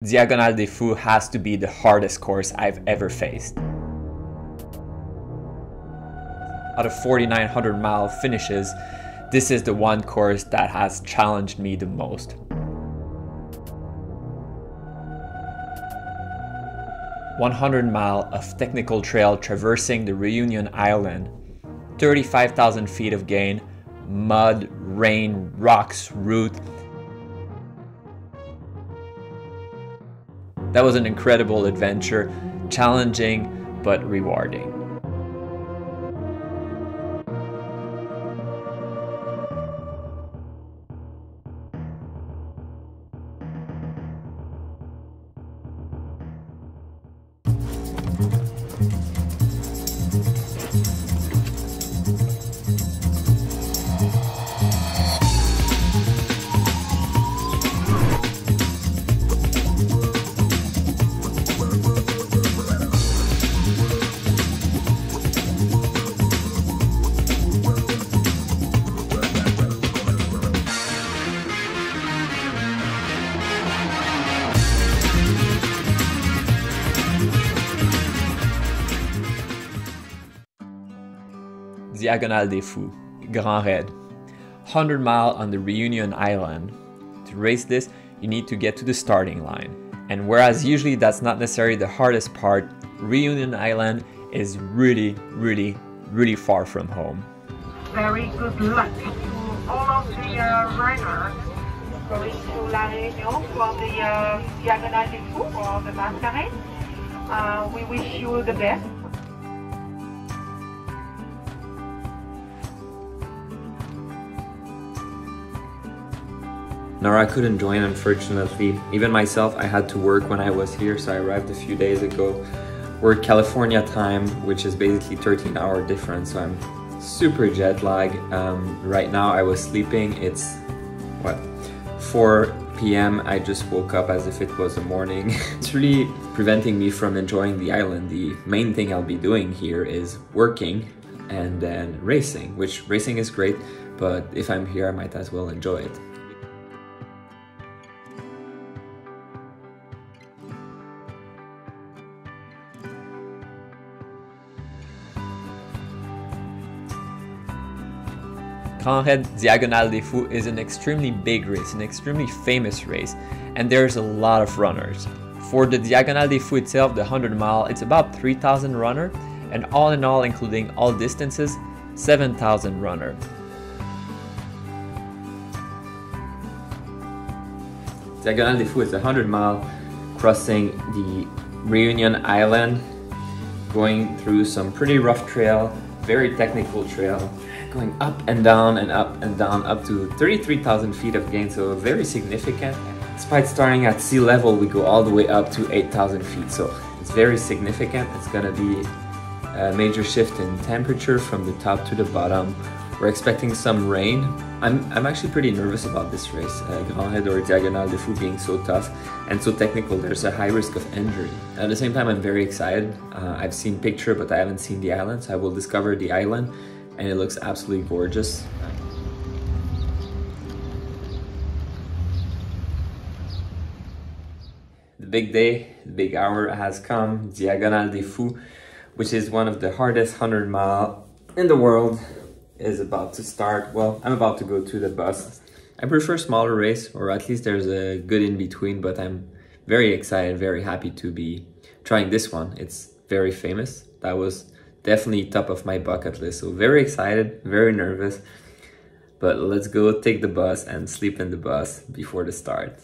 Diagonale des Fous has to be the hardest course I've ever faced. Out of 4,900-mile finishes, this is the one course that has challenged me the most. "100 miles of technical trail traversing the Reunion Island, 35,000 feet of gain, mud, rain, rocks, root. That was an incredible adventure, challenging but rewarding. Diagonale des Fous, Grand Raid, 100 miles on the Reunion Island. To race this, you need to get to the starting line. And whereas usually that's not necessarily the hardest part, Reunion Island is really far from home. Very good luck to all of the riders going to La Réunion for the Diagonale des Fous or the Masquerade. We wish you the best. Nora couldn't join, unfortunately. Even myself, I had to work when I was here, so I arrived a few days ago. We're California time, which is basically 13-hour difference, so I'm super jet lagged. Right now I was sleeping. It's, what, 4 p.m. I just woke up as if it was a morning. It's really preventing me from enjoying the island. The main thing I'll be doing here is working and then racing, which racing is great, but if I'm here, I might as well enjoy it. Grand Raid Diagonale des Fous is an extremely big race, an extremely famous race, and there's a lot of runners. For the Diagonale des Fous itself, the 100-mile, it's about 3,000 runners, and all in all, including all distances, 7,000 runners. Diagonale des Fous is a 100-mile crossing the Reunion Island, going through some pretty rough trail, very technical trail, going up and down and up and down, up to 33,000 feet of gain, so very significant. Despite starting at sea level, we go all the way up to 8,000 feet, so it's very significant. It's gonna be a major shift in temperature from the top to the bottom. We're expecting some rain. I'm actually pretty nervous about this race, Grand Raid or Diagonale des Fous being so tough and so technical. There's a high risk of injury. At the same time, I'm very excited. I've seen picture, but I haven't seen the island, so I will discover the island, and it looks absolutely gorgeous. The big day, the big hour has come. Diagonale des Fous, which is one of the hardest 100-mile in the world, is about to start. Well, I'm about to go to the bus. I prefer smaller race, or at least there's a good in between, but I'm very excited, very happy to be trying this one. It's very famous. That was definitely top of my bucket list, so very excited, very nervous, but let's go take the bus and sleep in the bus before the start.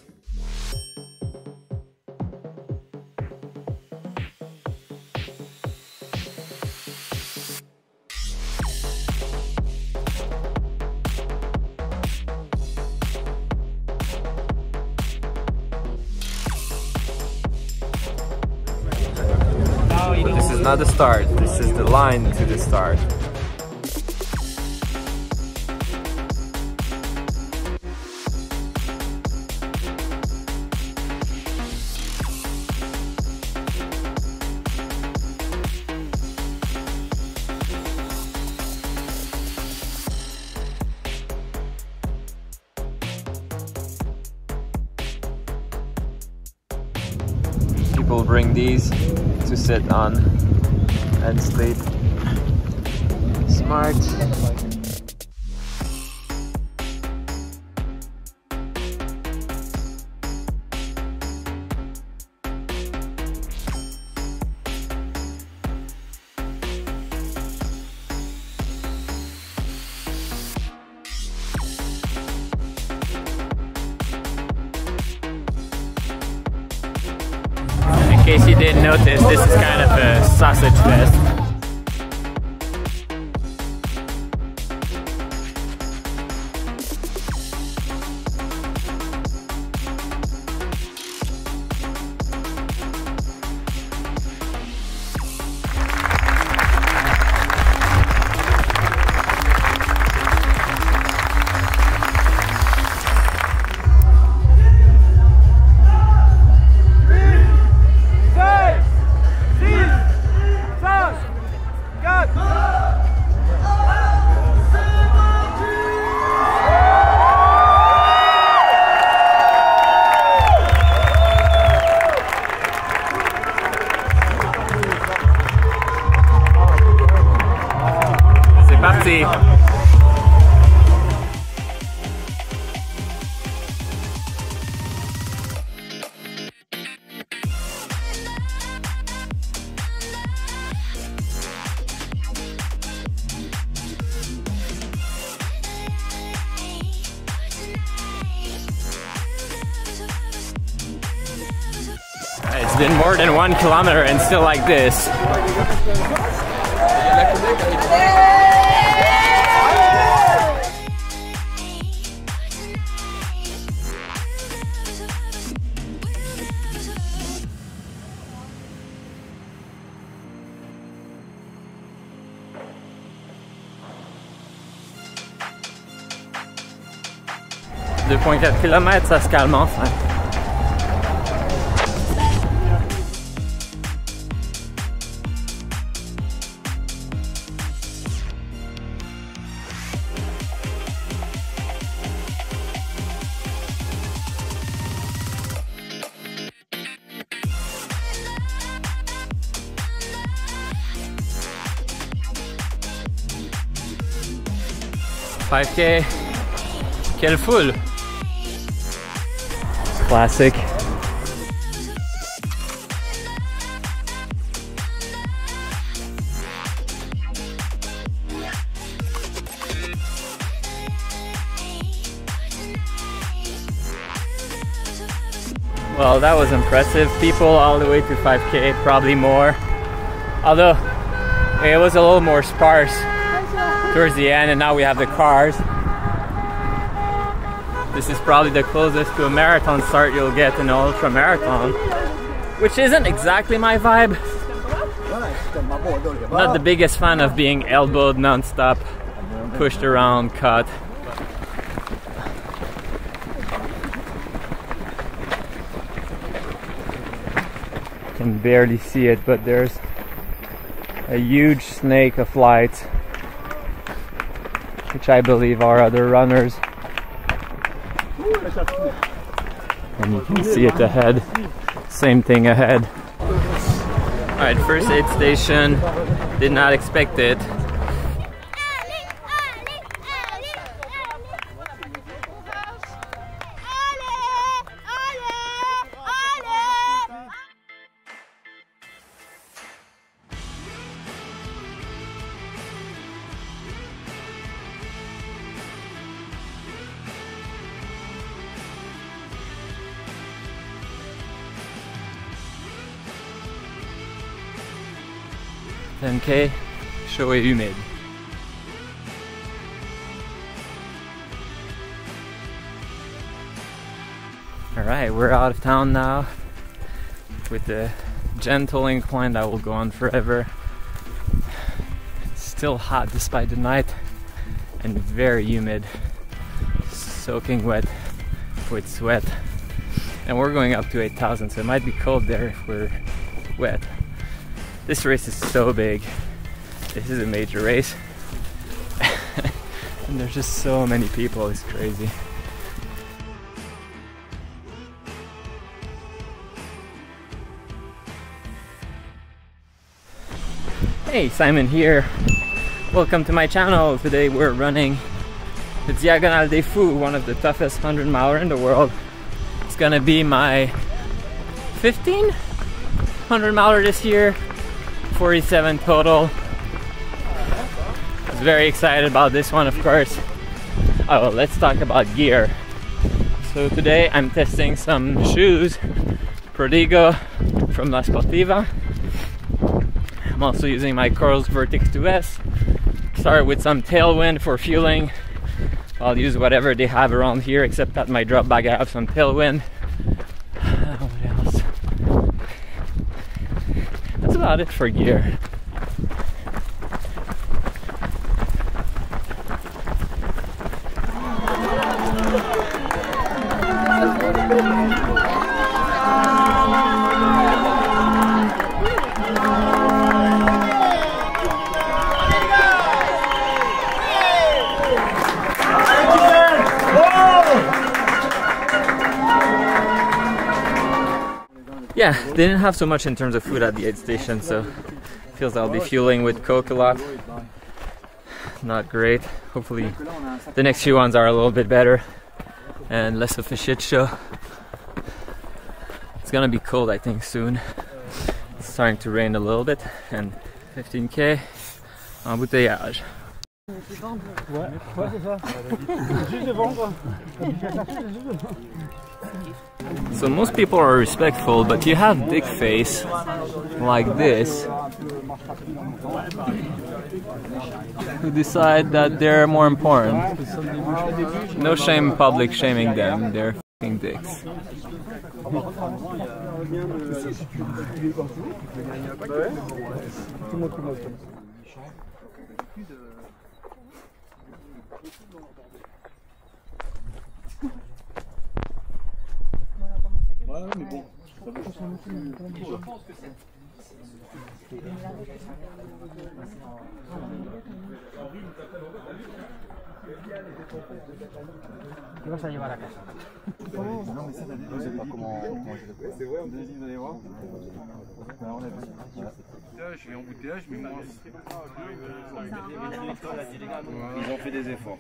But this is not the start, this is the line to the start. people bring these to sit on and sleep. Smart. In case you didn't notice, this is kind of a sausage fest. parti! It's been more than 1 kilometer and still like this. « 2,4 km, ça se calme enfin. » « 5K, quelle foule! Classic. Well, that was impressive. People all the way to 5K, probably more. Although it was a little more sparse towards the end, and now we have the cars. This is probably the closest to a marathon start you'll get in an ultra marathon, which isn't exactly my vibe. Not the biggest fan of being elbowed non-stop, pushed around, cut. You can barely see it, but there's a huge snake of light, which I believe are other runners. And you can see it ahead. Same thing ahead. Alright, first aid station. Did not expect it. $10K, chaud et humide. Alright, we're out of town now with the gentle incline that will go on forever. It's still hot despite the night and very humid, soaking wet with sweat. And we're going up to 8,000, so it might be cold there if we're wet. This race is so big. This is a major race. And there's just so many people, it's crazy. Hey, Simon here. Welcome to my channel. Today we're running the Diagonale des Fous, one of the toughest 100-miler in the world. It's gonna be my 15th 100-miler this year, 47 total. I was very excited about this one, of course. Oh, let's talk about gear. So today I'm testing some shoes, Prodigo from La Sportiva. I'm also using my Corals Vertex 2S. Start with some tailwind for fueling. I'll use whatever they have around here, except at my drop bag I have some tailwind. What else? That's about it for gear. Yeah, they didn't have so much in terms of food at the aid station, so feels I'll be fueling with Coke a lot. Not great. Hopefully the next few ones are a little bit better and less of a shit show. It's gonna be cold, I think, soon. It's starting to rain a little bit, and 15K embouteillage. So most people are respectful, but you have big face like this who decide that they're more important. No shame public shaming them, they're fucking dicks. ¿Qué vas a llevar a casa? No sé pas comment c'est vrai, on décide d'aller voir. Je vais en embouteillage, mais moi. Ils ont fait des efforts.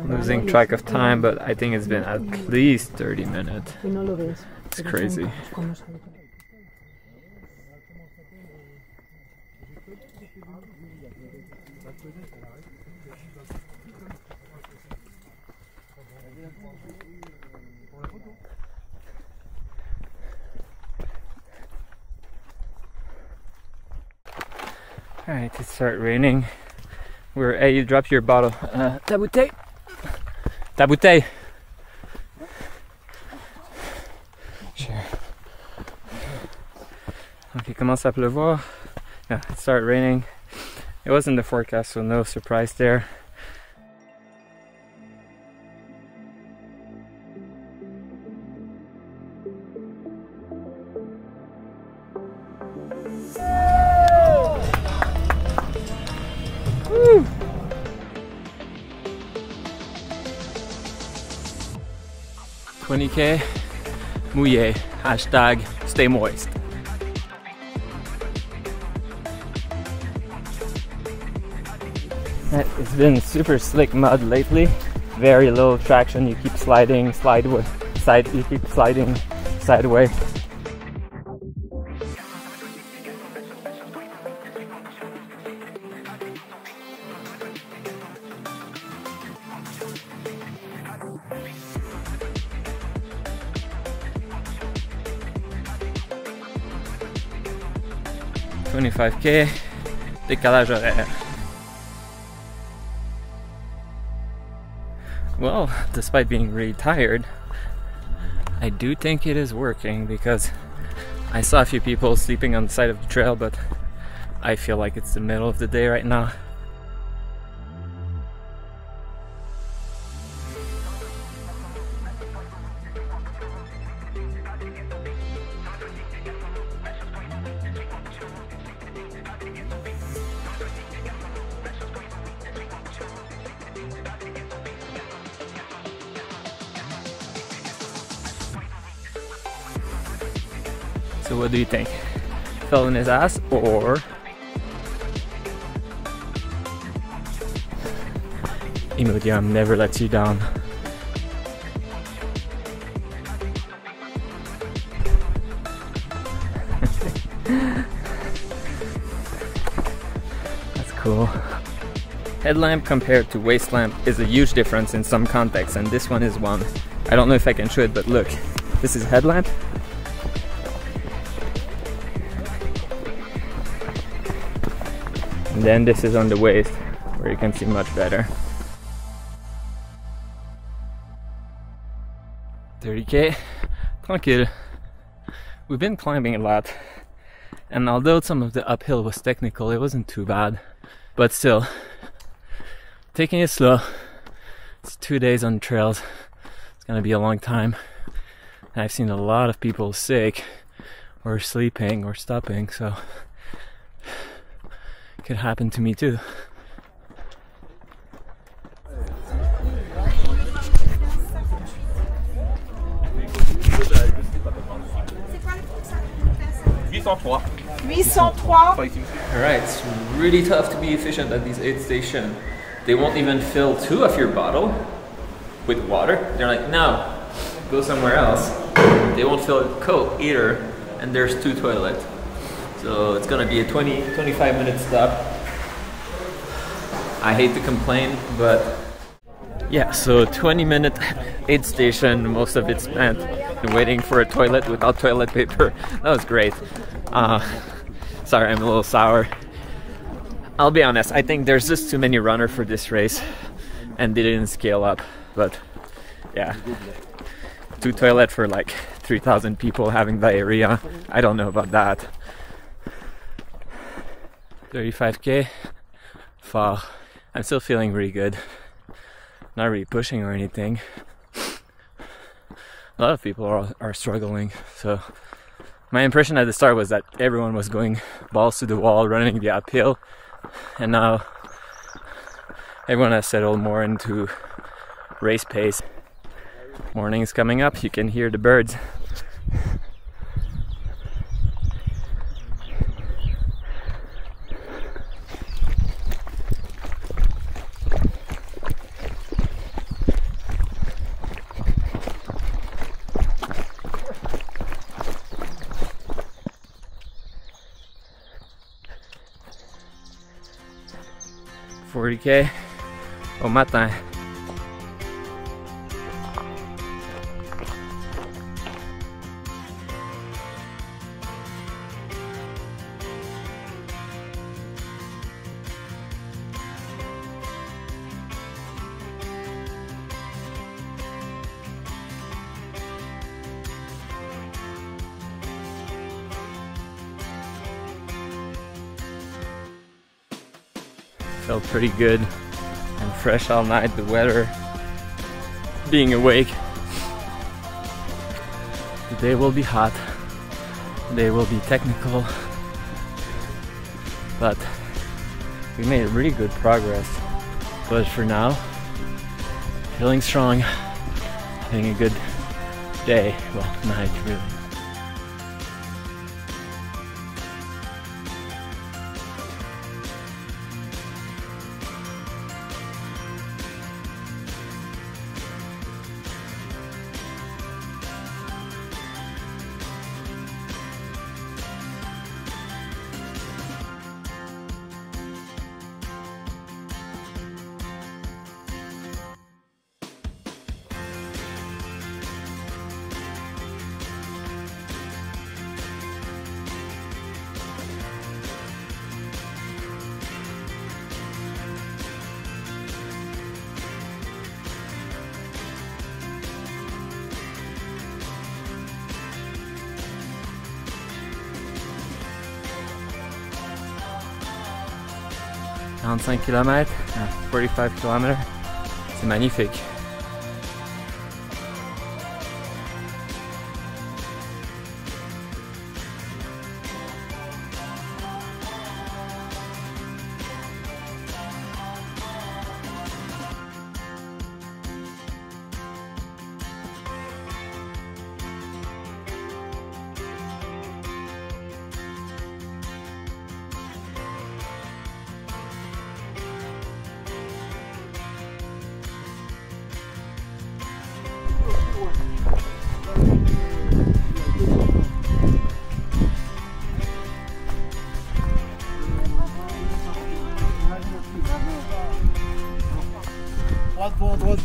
Losing track of time, but I think it's been at least 30 minutes. It's crazy. Alright, it started raining. Hey, you dropped your bottle. Ta bouteille! Ta bouteille! Sure. Ok, commence à pleuvoir. Yeah, it started raining. It was in the forecast, so no surprise there. Woo! 20K, mouillé, hashtag stay moist. It's been super slick mud lately, very little traction, you keep sliding, you keep sliding sideways. $25K, décalage horaire. Well, despite being really tired, I do think it is working because I saw a few people sleeping on the side of the trail, but I feel like it's the middle of the day right now. So what do you think? Fell in his ass or Imodium never lets you down? That's cool. Headlamp compared to waist lamp is a huge difference in some contexts, and this one is one. I don't know if I can show it, but look, this is headlamp. And then this is on the waist, where you can see much better. 30k, tranquille. We've been climbing a lot, and although some of the uphill was technical, it wasn't too bad. But still, taking it slow. It's 2 days on trails. It's gonna be a long time. And I've seen a lot of people sick, or sleeping, or stopping, so it could happen to me too. Alright, it's really tough to be efficient at these aid stations. They won't even fill 2 of your bottle with water. They're like, no, go somewhere else. They won't fill Coke either, and there's 2 toilets. So it's gonna be a 20-25 minute stop. I hate to complain, but yeah, so 20-minute aid station, most of it spent waiting for a toilet without toilet paper. That was great. Sorry, I'm a little sour. I'll be honest, I think there's just too many runners for this race, and they didn't scale up. But yeah, 2 toilets for like 3,000 people having diarrhea. I don't know about that. 35k, far. I'm still feeling really good. Not really pushing or anything. A lot of people are struggling, so my impression at the start was that everyone was going balls to the wall, running the uphill, and now everyone has settled more into race pace. Morning's coming up, you can hear the birds. $40k au matin. Felt pretty good and fresh all night, the weather, being awake. The day will be hot, the day will be technical, but we made really good progress. But for now, feeling strong, having a good day, well, night really. « 45 km à 45 km, c'est magnifique.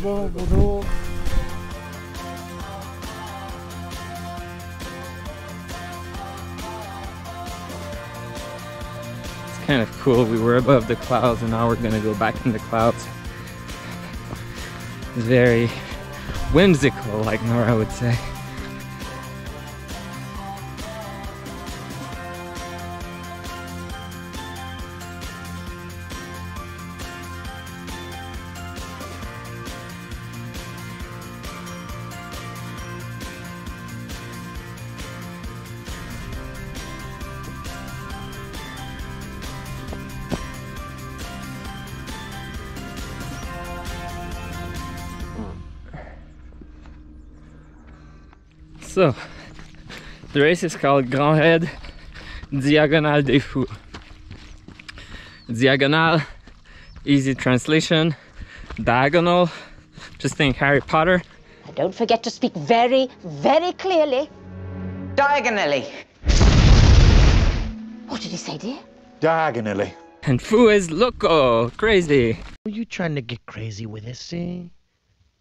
Bonjour. It's kind of cool. We were above the clouds and now we're gonna go back in the clouds. It's very whimsical, like Nora would say. So, the race is called Grand Raid Diagonale des Fous. Diagonale, easy translation. Diagonal, just think Harry Potter. Don't forget to speak very, very clearly. Diagonally. What did he say, dear? Diagonally. And Fous is loco, crazy. Are you trying to get crazy with this, eh?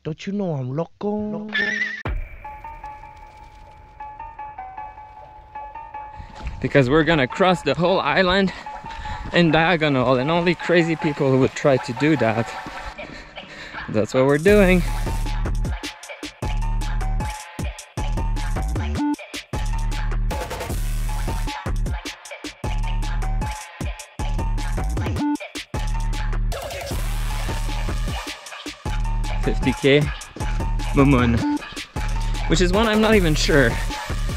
Don't you know I'm loco? Because we're gonna cross the whole island in diagonal, and only crazy people would try to do that. That's what we're doing. $50K Mumun, which is one I'm not even sure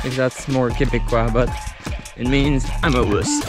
if that's more Quebecois, but it means I'm a wuss.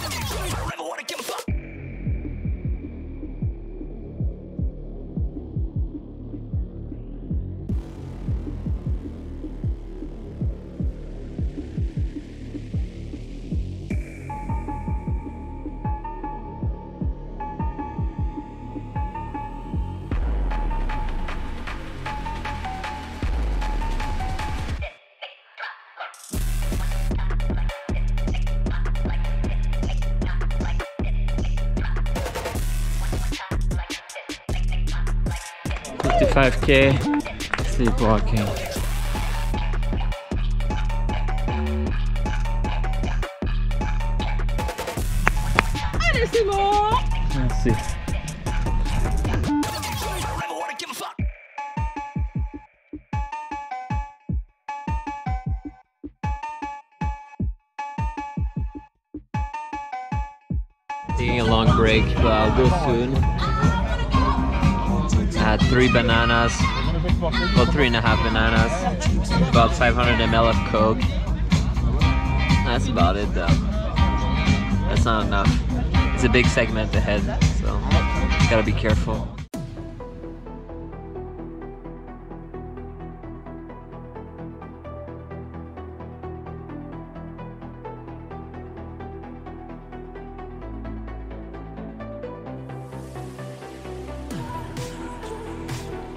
$55K sleepwalking. Let's see. Taking a long break, but I'll go soon. I had 3 bananas, well 3.5 bananas, about 500 ml of Coke. That's about it though. That's not enough. It's a big segment ahead, so gotta be careful.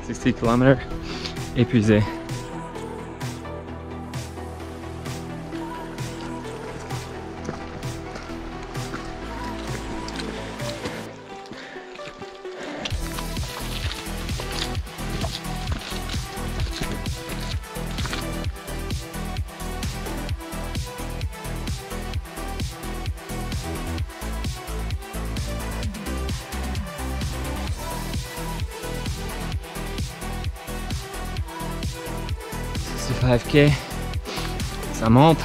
$60 km, épuisé. $5K, ça monte.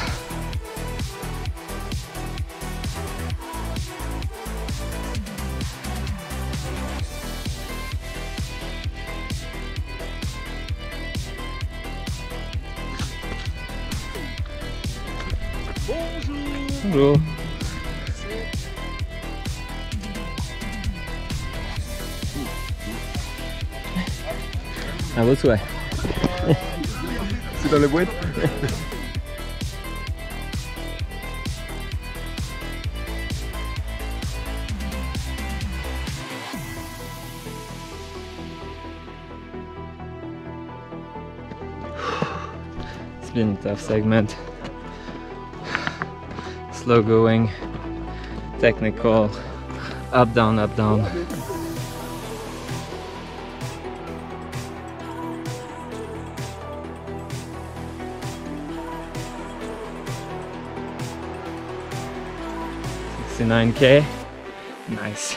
Bonjour. À vos souhaits. C'est dans la boîte. It's been a tough segment. Slow going, technical, up, down, up, down. 69K. Nice.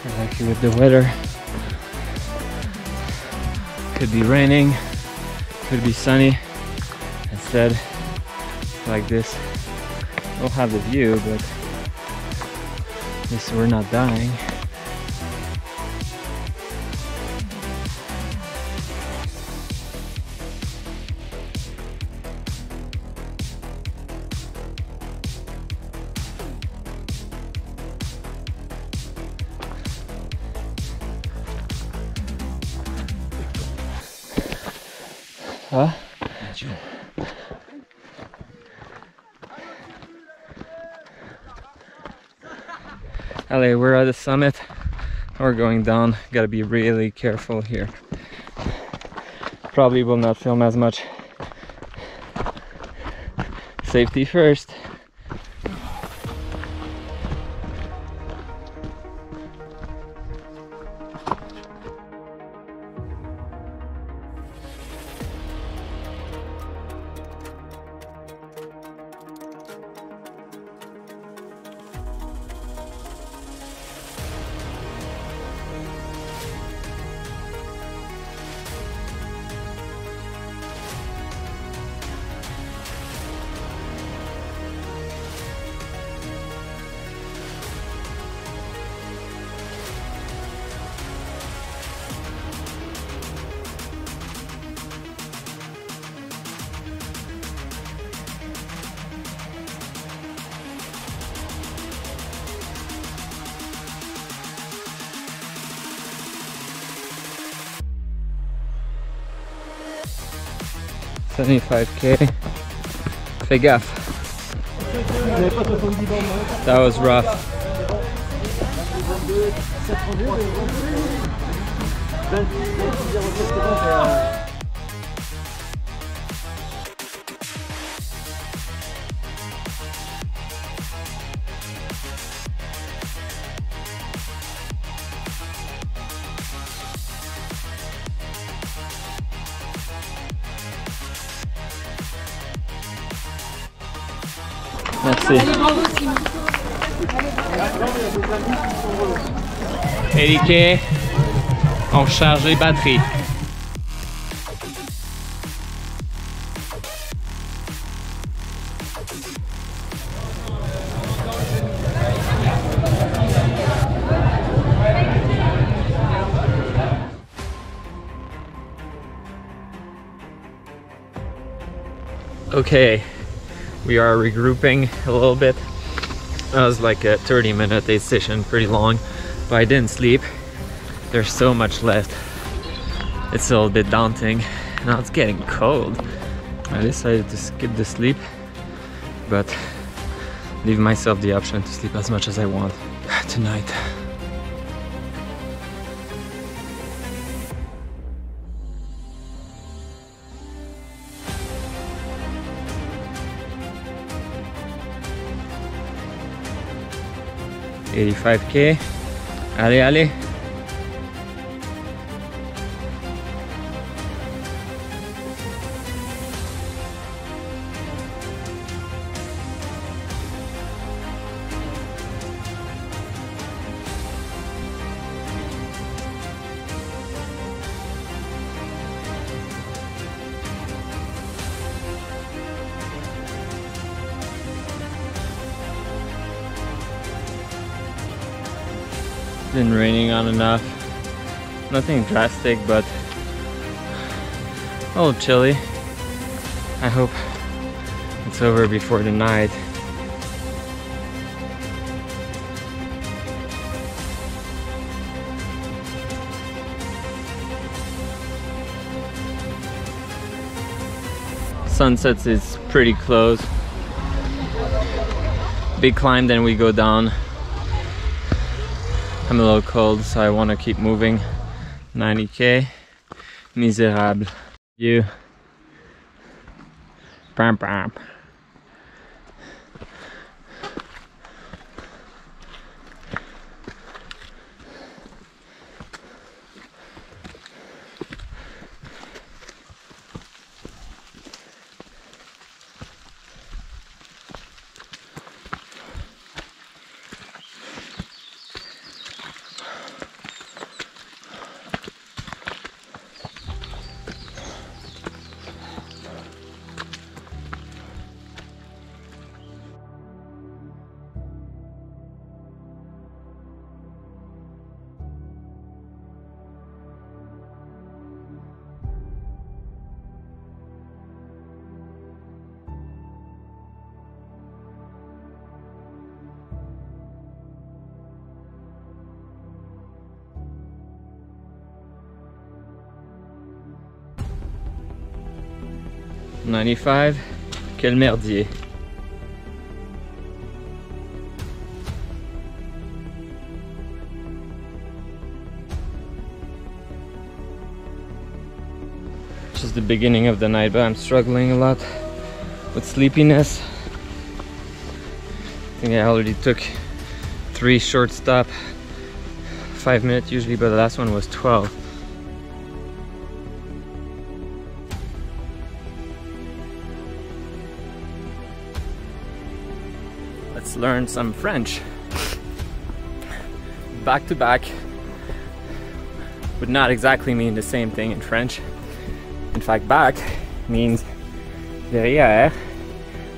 We're lucky with the weather. Could be raining, could be sunny. Instead, like this, we'll have the view, but at least we're not dying. Huh? Allez, we're at the summit. We're going down. Gotta be really careful here. Probably will not film as much. Safety first. $75K. Fais gaffe. That was rough. Merci. 80K. On charge les batteries. Okay. We are regrouping a little bit. That was like a 30-minute aid station, pretty long, but I didn't sleep. There's so much left. It's a little bit daunting. Now it's getting cold. I decided to skip the sleep, but leave myself the option to sleep as much as I want tonight. $85K. Allez, allez. Been raining on enough. Nothing drastic, but a little chilly. I hope it's over before the night. Sunsets is pretty close. Big climb, then we go down. I'm a little cold, so I want to keep moving. 90K. Miserable. You. Bam, bam. 95. Quel merdier. Just the beginning of the night, but I'm struggling a lot with sleepiness. I think I already took 3 short stop, 5 minutes usually, but the last one was 12. Let's learn some French. Back to back would not exactly mean the same thing in French. In fact, back means derrière,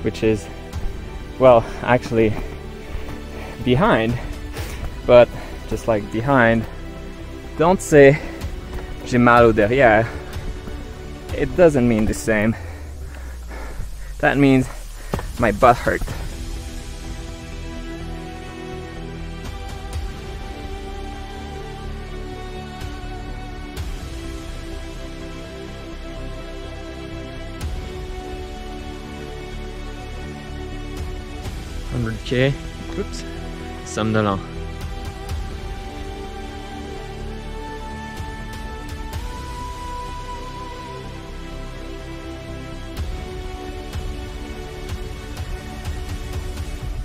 which is, well, actually behind, but just like behind, don't say j'ai mal au derrière. It doesn't mean the same. That means my butt hurt. $100K. Oops. $100.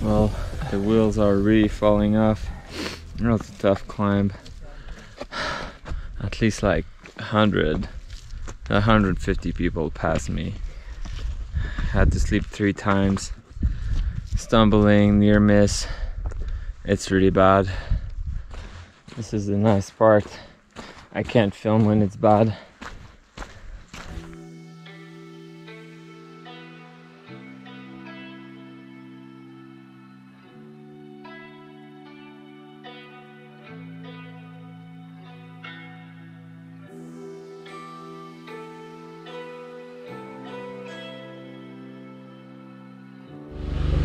Well, the wheels are really falling off. It was a tough climb. At least like 150 people passed me. Had to sleep 3 times. Stumbling, near miss. It's really bad. This is the nice part. I can't film when it's bad.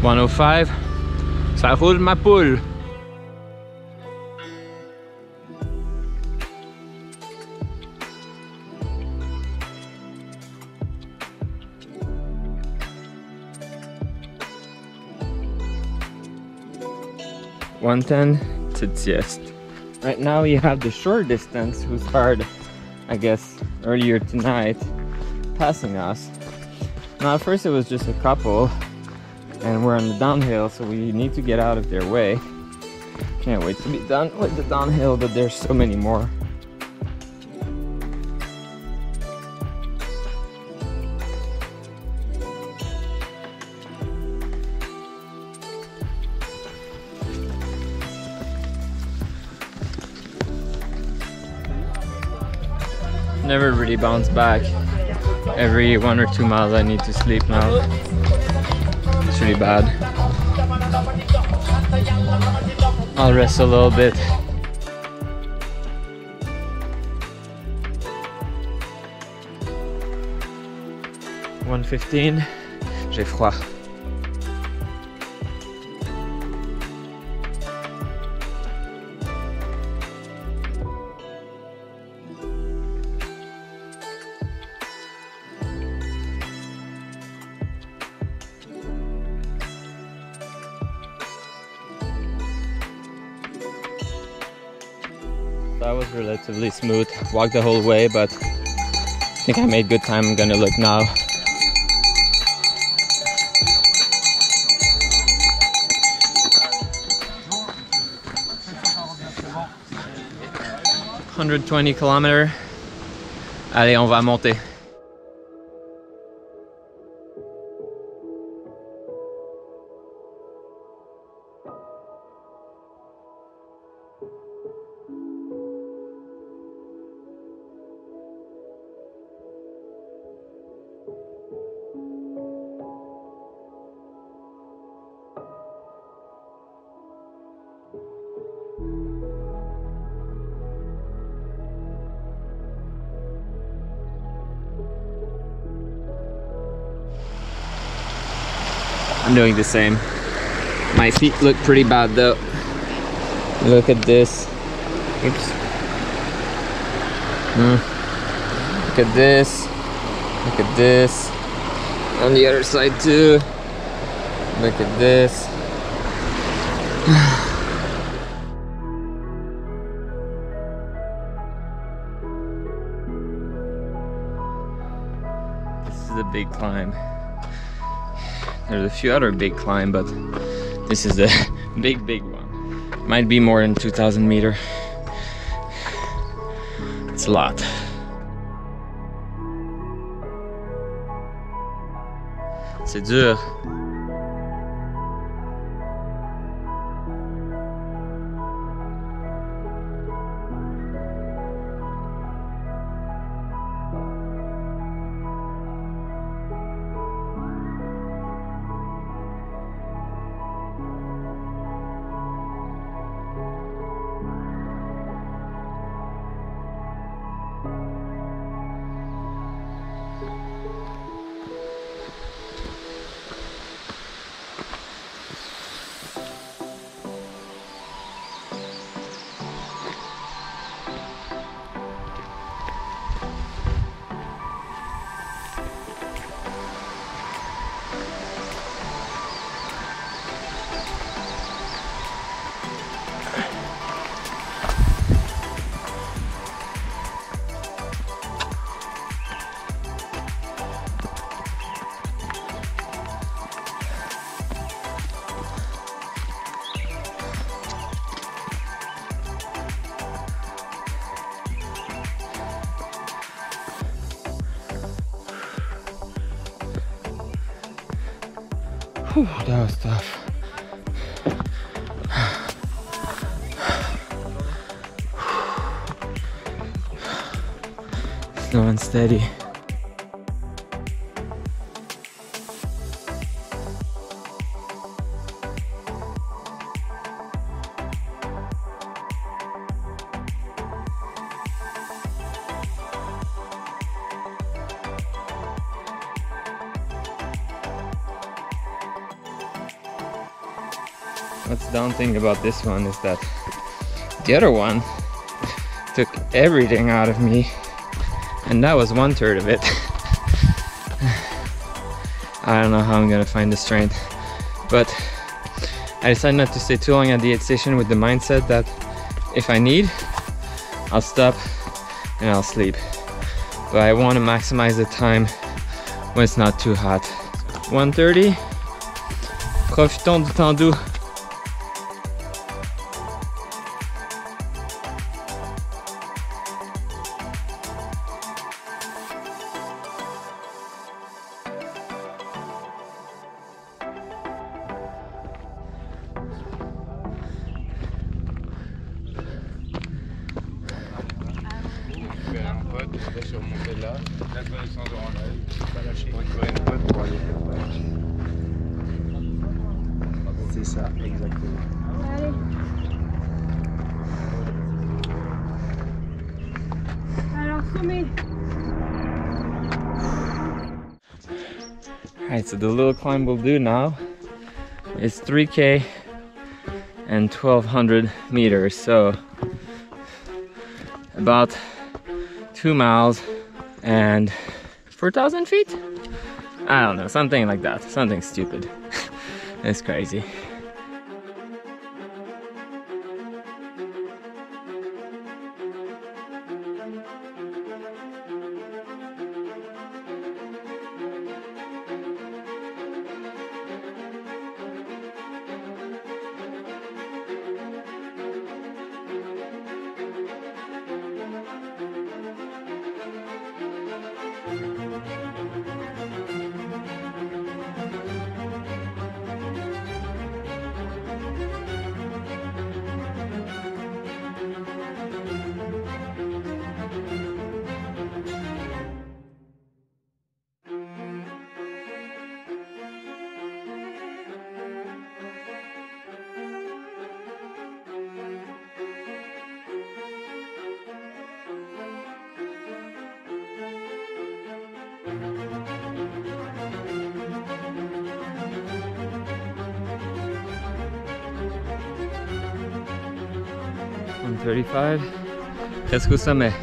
$105. Ça roule ma poule. $110 to Tiest. Right now you have the short distance who started, I guess, earlier tonight, passing us. Now at first it was just a couple, and we're on the downhill, so we need to get out of their way. Can't wait to be done with the downhill, but there's so many more. Never really bounce back. Every 1 or 2 miles I need to sleep now. It's really bad. I'll rest a little bit. $115. J'ai froid. That was relatively smooth. Walked the whole way, but I think I made good time. I'm gonna look now. $120 kilometers. Allez, on va monter. I'm doing the same. My feet look pretty bad though. Look at this. Oops. Look at this. Look at this. On the other side too. Look at this. This is a big climb. There's a few other big climbs, but this is the big one. Might be more than 2,000 meters. It's a lot. C'est dur. Whew, that was tough. Slow and steady. What's daunting about this one is that the other one took everything out of me, and that was 1/3 of it. I don't know how I'm gonna find the strength, but I decided not to stay too long at the aid station with the mindset that if I need, I'll stop and I'll sleep. But I want to maximize the time when it's not too hot. 1:30. Profitons du temps doux. Surmonter là, la connaissance orange, pas lâcher. Pour récupérer une pote pour aller faire voyage. C'est ça, exactement. Allez. Alors, sommet. Alright, so the little climb we'll do now is 3K and 1,200 meters, so about 2 miles and 4,000 feet? I don't know, something like that, something stupid. It's crazy. .35, presque au sommet.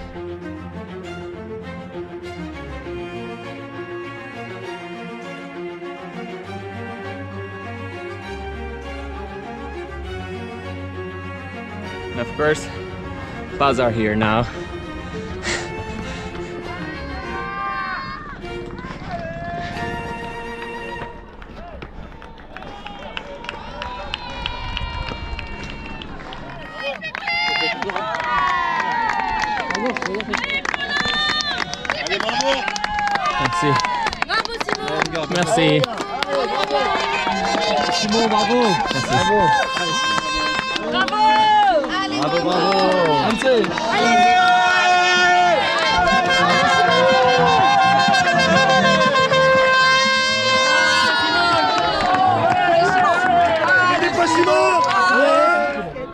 And of course, clouds are here now. Merci. Merci. Simon, bravo. Bravo. Bravo. Bravo, bravo.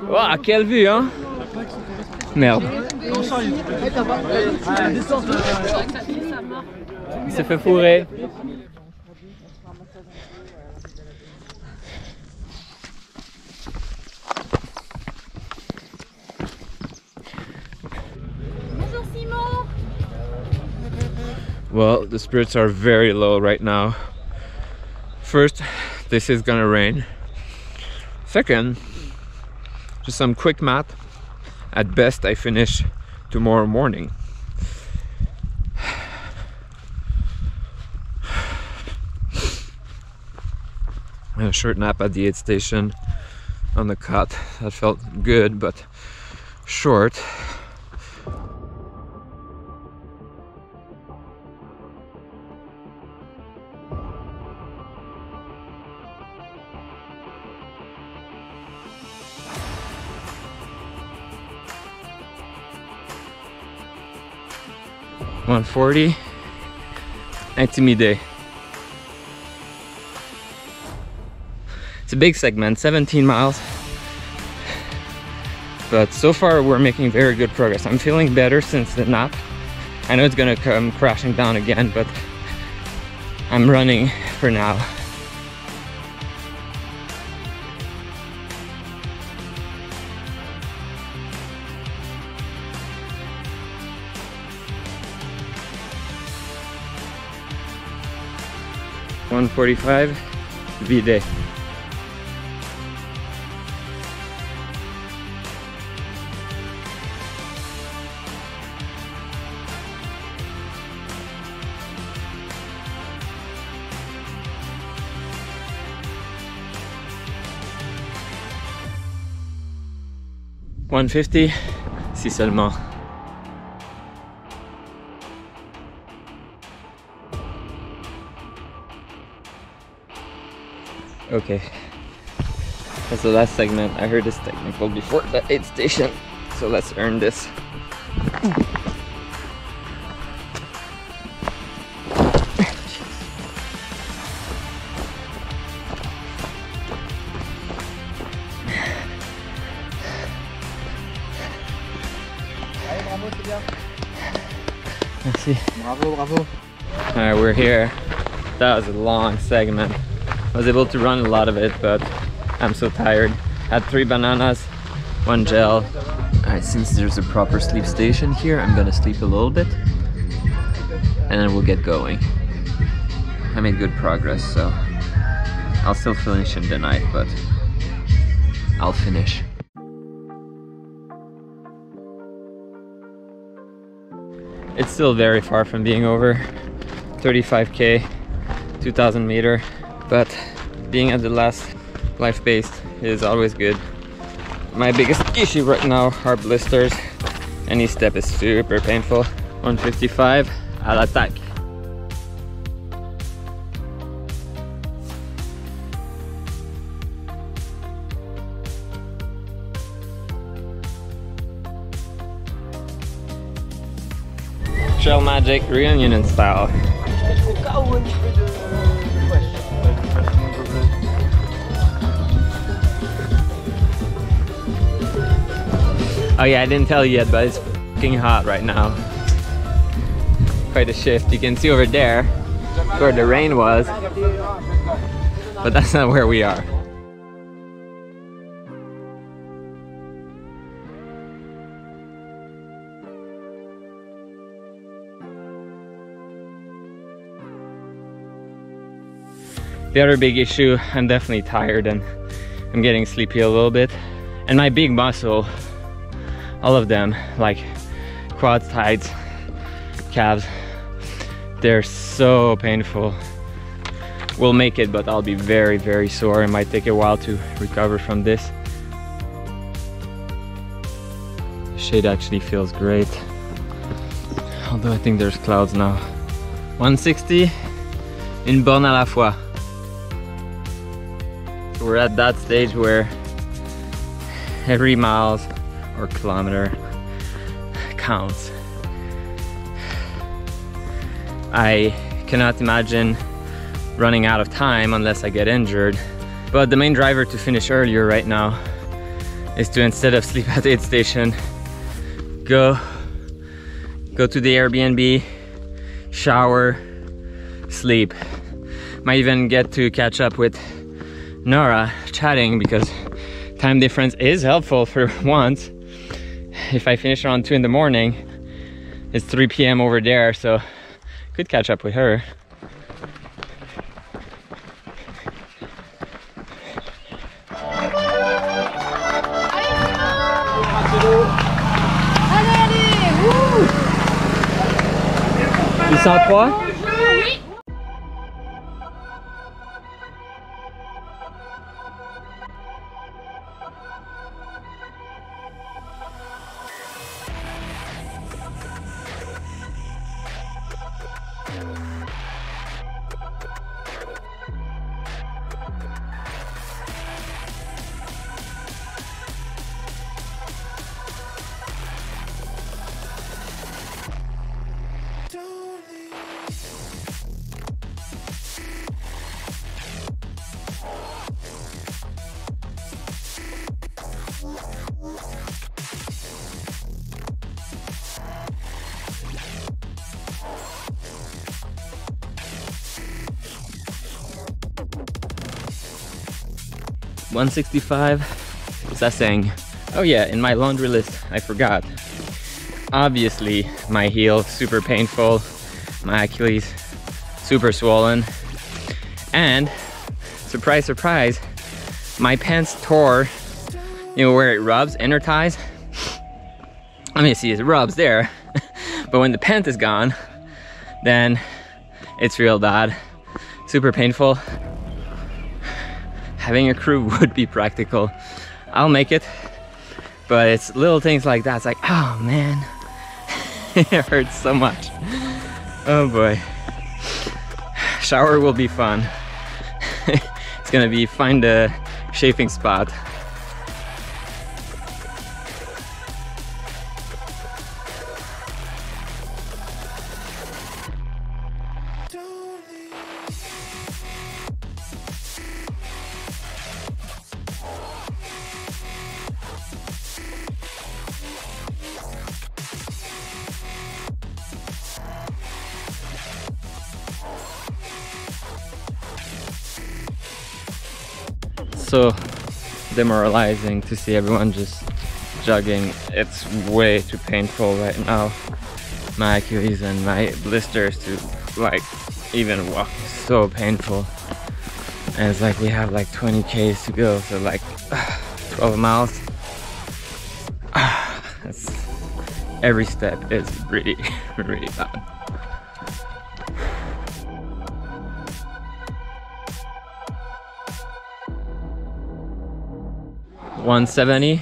Wow, quelle vue, hein? Merde. Il s'est fait fourrer. Bonjour Simon. Well, the spirits are very low right now. First, this is gonna rain. Second, just some quick math. At best, I finish tomorrow morning. And a short nap at the aid station on the cot. That felt good, but short. $140, intimidé. It's a big segment, 17 miles. But so far we're making very good progress. I'm feeling better since the nap. I know it's gonna come crashing down again, but I'm running for now. $145, vidé. $150, si seulement. Okay, that's the last segment. I heard it's technical before the aid station, so let's earn this. Merci. Bravo, bravo. Alright, we're here. That was a long segment. I was able to run a lot of it, but I'm so tired. Had 3 bananas, 1 gel. Alright, since there's a proper sleep station here, I'm gonna sleep a little bit and then we'll get going. I made good progress, so I'll still finish in the night, but I'll finish. It's still very far from being over. 35k, 2000 meter. But being at the last life base is always good. My biggest issue right now are blisters. Any step is super painful. 155, à l'attaque. Trail Magic reunion in style. Oh yeah, I didn't tell you yet, but it's fucking hot right now. Quite a shift. You can see over there where the rain was, but that's not where we are. The other big issue, I'm definitely tired and I'm getting sleepy a little bit. And my big muscle all of them, like quads, thighs, calves, they're so painful. We'll make it, but I'll be very, very sore. It might take a while to recover from this. Shade actually feels great, although I think there's clouds now. 160 in Borne à la Fois. So we're at that stage where every mile or kilometer counts. I cannot imagine running out of time unless I get injured. But the main driver to finish earlier right now is to, instead of sleep at the aid station, go to the Airbnb, shower, sleep. Might even get to catch up with Nora chatting, because time difference is helpful for once. If I finish around 2 in the morning, it's 3 p.m. over there, so could catch up with her. Tu sens froid? Oui. $165. What's that saying? Oh yeah, in my laundry list, I forgot. Obviously, my heel super painful, my Achilles super swollen, and surprise, surprise, my pants tore. You know where it rubs, inner thighs. I mean, see, it rubs there, but when the pant is gone, then it's real bad, super painful. Having a crew would be practical. I'll make it, but it's little things like that. It's like, oh man, it hurts so much. Oh boy. Shower will be fun. It's gonna be find a chafing spot. So demoralizing to see everyone just jogging. It's way too painful right now. My Achilles and my blisters to like even walk is so painful. And it's like we have like 20 Ks to go, so like 12 miles. Every step is really, really bad. $170,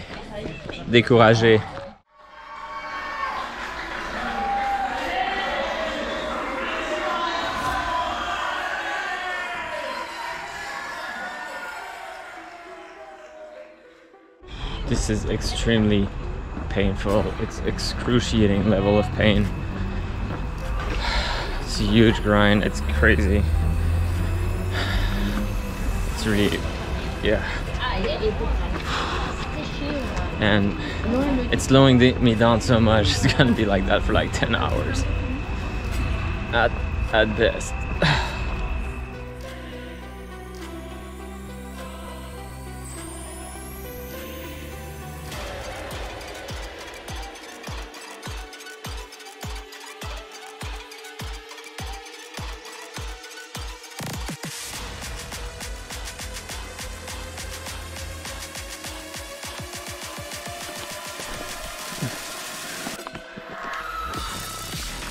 découragé. This is extremely painful. It's excruciating level of pain. It's a huge grind. It's crazy. It's really, yeah. And it's slowing me down so much. It's gonna be like that for like 10 hours at best.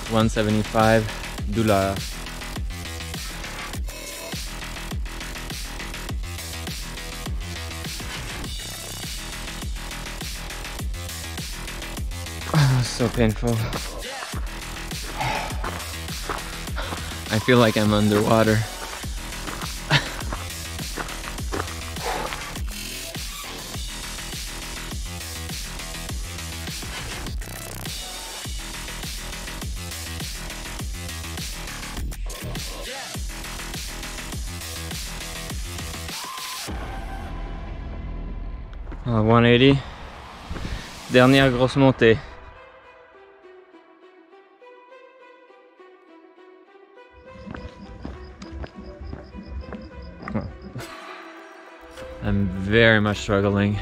$175. Oh, so painful. I feel like I'm underwater. Oh, 180. Dernière grosse montée. I'm very much struggling.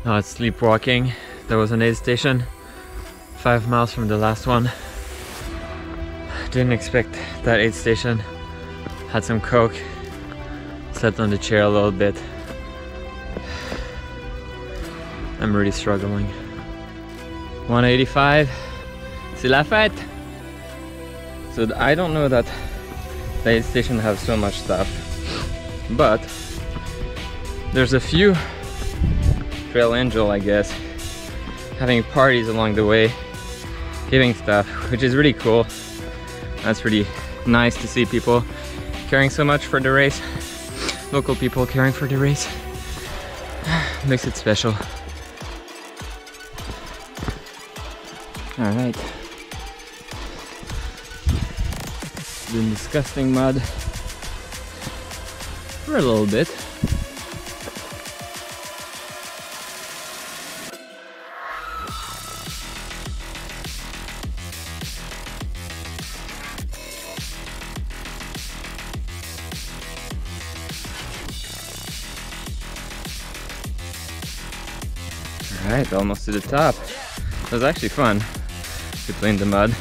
Now it's sleepwalking. There was an aid station 5 miles from the last one. Didn't expect that aid station. Had some coke. Slept on the chair a little bit. I'm really struggling. 185. C'est la fête! So I don't know that the aid station have so much stuff, but there's a few trail angel, I guess, having parties along the way, giving stuff, which is really cool. That's really nice to see people caring so much for the race. Local people caring for the race. Makes it special. Alright. Been disgusting mud for a little bit. Alright, almost to the top. It was actually fun to play in the mud.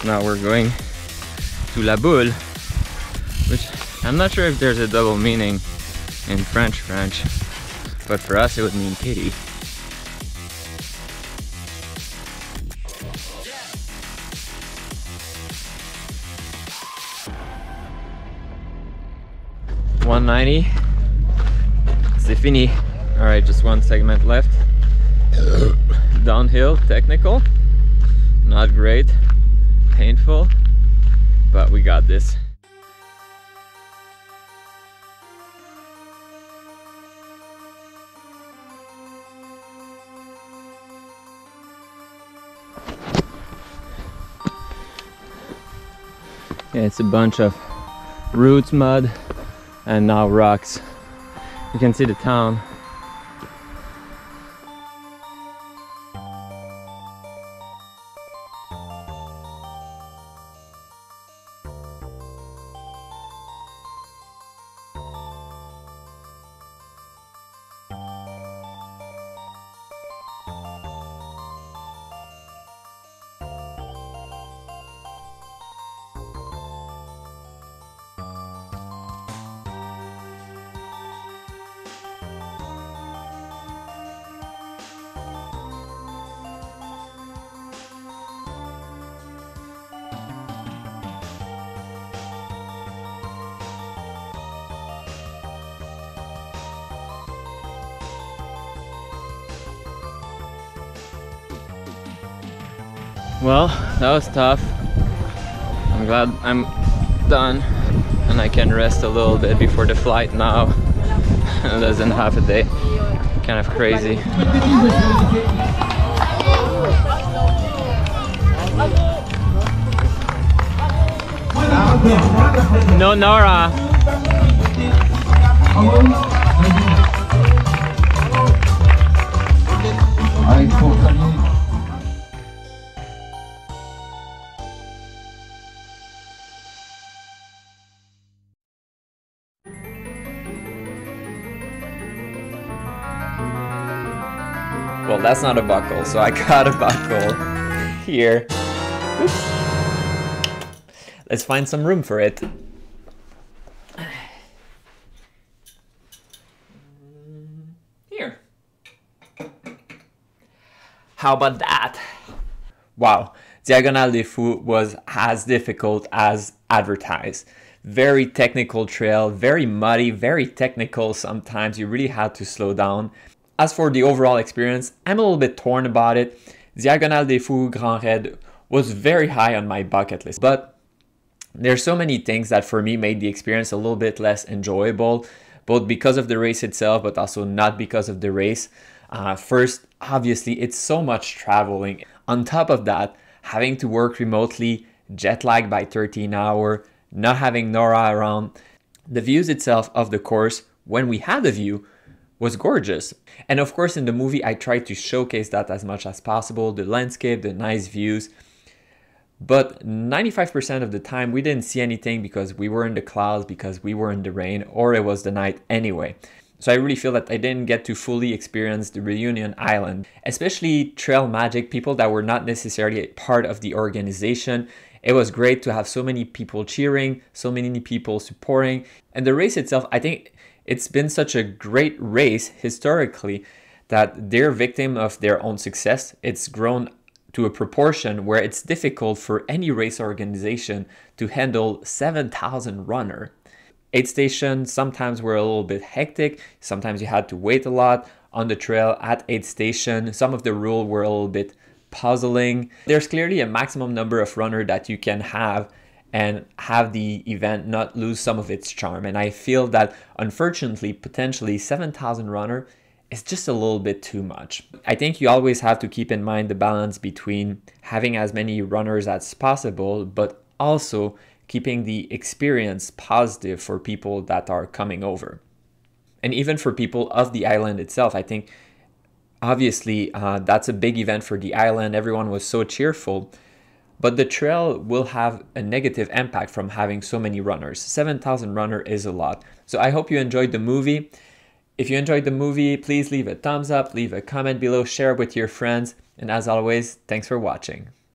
Now we're going to La Boule, which I'm not sure if there's a double meaning in French, but for us it would mean pity. $190. C'est fini. Alright, just one segment left. Downhill, technical. Not great. Painful. But we got this. Yeah, it's a bunch of roots, mud, and now rocks. You can see the town. Well, that was tough. I'm glad I'm done and I can rest a little bit before the flight now. Less than half a day. Kind of crazy. No, Nora. Well, that's not a buckle, so I got a buckle here. Oops. Let's find some room for it. Here. How about that? wow, Diagonale des Fous was as difficult as advertised. Very technical trail, very muddy, very technical sometimes. You really had to slow down. As for the overall experience, I'm a little bit torn about it. Diagonale des Fous Grand Raid was very high on my bucket list, but there's so many things that for me made the experience a little bit less enjoyable, both because of the race itself, but also not because of the race. First, obviously, it's so much traveling. On top of that, having to work remotely, jet lag by 13 hours, not having Nora around. The views itself of the course, when we had a view, was gorgeous. And of course, in the movie, I tried to showcase that as much as possible, the landscape, the nice views. But 95% of the time, we didn't see anything because we were in the clouds, because we were in the rain, or it was the night anyway. So I really feel that I didn't get to fully experience the Reunion Island, especially Trail Magic, people that were not necessarily part of the organization. It was great to have so many people cheering, so many people supporting. And the race itself, I think it's been such a great race historically that they're victim of their own success. It's grown to a proportion where it's difficult for any race organization to handle 7,000 runners. Aid stations sometimes were a little bit hectic. Sometimes you had to wait a lot on the trail at aid station. Some of the rules were a little bit puzzling. There's clearly a maximum number of runners that you can have and have the event not lose some of its charm. And I feel that unfortunately, potentially 7,000 runners is just a little bit too much. I think you always have to keep in mind the balance between having as many runners as possible, but also keeping the experience positive for people that are coming over. And even for people of the island itself, I think obviously that's a big event for the island. Everyone was so cheerful, but the trail will have a negative impact from having so many runners. 7,000 runners is a lot. So I hope you enjoyed the movie. If you enjoyed the movie, please leave a thumbs up, leave a comment below, share it with your friends. And as always, thanks for watching.